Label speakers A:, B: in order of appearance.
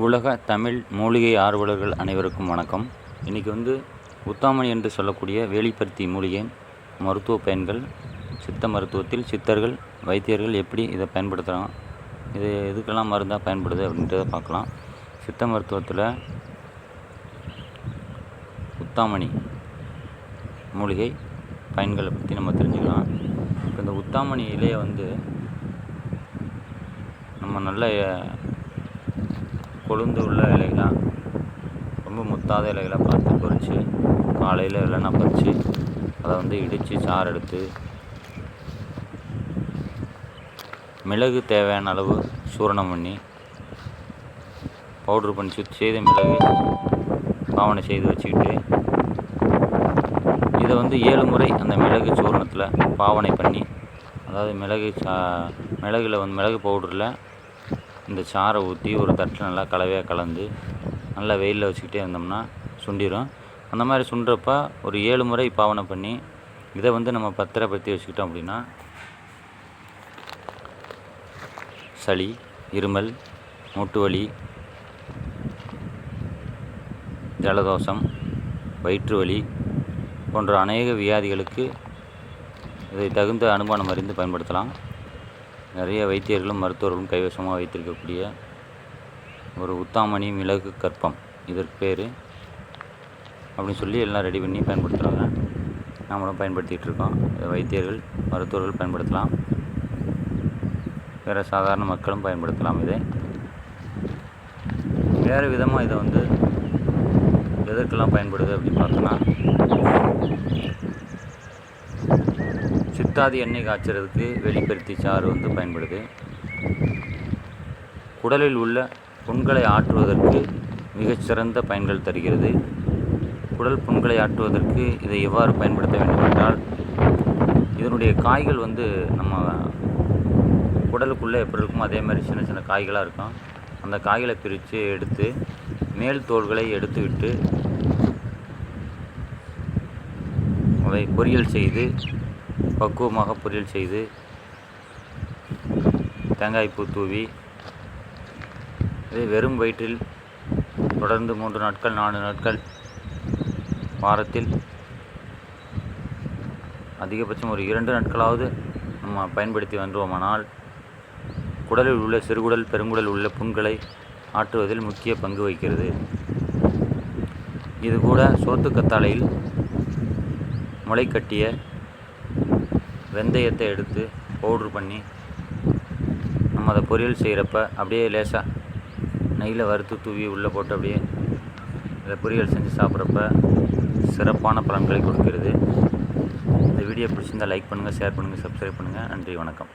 A: உலக தமிழ் மூலிகை ஆர்வலர்கள் அனைவருக்கும் வணக்கம். இன்றைக்கி உத்தாமணி என்று சொல்லக்கூடிய வேலிப்பருத்தி மூலிகை மருத்துவ பயன்கள், சித்த மருத்துவத்தில் சித்தர்கள் வைத்தியர்கள் எப்படி இதை பயன்படுத்துகிறாங்க, இது எதுக்கெல்லாம் மருந்தாக பயன்படுது அப்படின்றத பார்க்கலாம். சித்த மருத்துவத்தில் உத்தாமணி மூலிகை பயன்களை பற்றி நம்ம தெரிஞ்சுக்கலாம். இப்போ இந்த உத்தாமணி இலையை நம்ம நல்ல கொழுந்து உள்ள இலைகளாக, ரொம்ப முத்தாத இலைகளாக பார்த்து பறித்து காலையில் இல்லைன்னா பறித்து அதை இடித்து சாறு எடுத்து மிளகு தேவையான அளவு சூரணம் பண்ணி பவுட்ரு பண்ணி சுற்றி செய்த மிளகு பாவனை செய்து வச்சுக்கிட்டு இதை 7 முறை அந்த மிளகு சூரணத்தில் பாவனை பண்ணி, அதாவது மிளகில் மிளகு பவுடரில் இந்த சாறை ஊற்றி ஒரு தட்டில் நல்லா கலவையாக கலந்து நல்லா வெயிலில் வச்சுக்கிட்டே இருந்தோம்னா சுண்டிடும். அந்த மாதிரி சுண்டுறப்ப ஒரு 7 முறை பாவனை பண்ணி இதை நம்ம பத்திரப்படுத்தி வச்சுக்கிட்டோம் அப்படின்னா சளி, இருமல், மூட்டு வலி, ஜலதோஷம், வயிற்று வலி போன்ற அநேக வியாதிகளுக்கு இதை தகுந்த அனுமானம் அறிந்து பயன்படுத்தலாம். நிறைய வைத்தியர்களும் மருத்துவர்களும் கைவசமாக வைத்திருக்கக்கூடிய ஒரு உத்தாமணி மிளகு கற்பம், இதற்கு பேர் அப்படின்னு சொல்லி எல்லாம் ரெடி பண்ணி பயன்படுத்துகிறாங்க. நம்மளும் பயன்படுத்திகிட்டு இருக்கோம். வைத்தியர்கள் மருத்துவர்கள் பயன்படுத்தலாம், வேறு சாதாரண மக்களும் பயன்படுத்தலாம். இதை வேறு விதமாக இதை எதற்கெல்லாம் பயன்படுது அப்படின்னு பார்த்தோன்னா, சித்தாதி எண்ணெய் காய்ச்சறதுக்கு வெளிப்பருத்தி சாறு பயன்படுது. குடலில் உள்ள புண்களை ஆற்றுவதற்கு மிகச்சிறந்த பயன்கள் தருகிறது. குடல் புண்களை ஆற்றுவதற்கு இதை எவ்வாறு பயன்படுத்த வேண்டும் என்றால், இதனுடைய காய்கள் நம்ம குடலுக்குள்ளே எப்படி இருக்குமோ அதே மாதிரி சின்ன சின்ன காய்களாக இருக்கும். அந்த காய்களை பிரித்து எடுத்து மேல் தோள்களை எடுத்துவிட்டு அவை பொரியல் செய்து, பக்குவமாக பொரியல் செய்து தேங்காய் பூ தூவி இதை வெறும் வயிற்றில் தொடர்ந்து 3 நாட்கள் 4 நாட்கள் வாரத்தில் அதிகபட்சம் ஒரு 2 நாட்களாவது நம்ம பயன்படுத்தி வந்தோமானால் குடலில் உள்ள சிறுகுடல் பெருங்குடல் உள்ள புண்களை ஆற்றுவதில் முக்கிய பங்கு வகிக்கிறது. இது கூட சோத்துக்கத்தாழையில் முளை கட்டிய வெந்தயத்தை எடுத்து பவுட்ரு பண்ணி நம்ம அதை பொரியல் செய்கிறப்ப அப்படியே லேசாக நெய்யில் வறுத்து தூவி உள்ளே போட்டு அப்படியே இதை பொரியல் செஞ்சு சாப்பிட்றப்ப சிறப்பான பலன்களை கொடுக்கிறது. இந்த வீடியோ பிடிச்சிருந்தால் லைக் பண்ணுங்கள், ஷேர் பண்ணுங்கள், சப்ஸ்கிரைப் பண்ணுங்கள். நன்றி, வணக்கம்.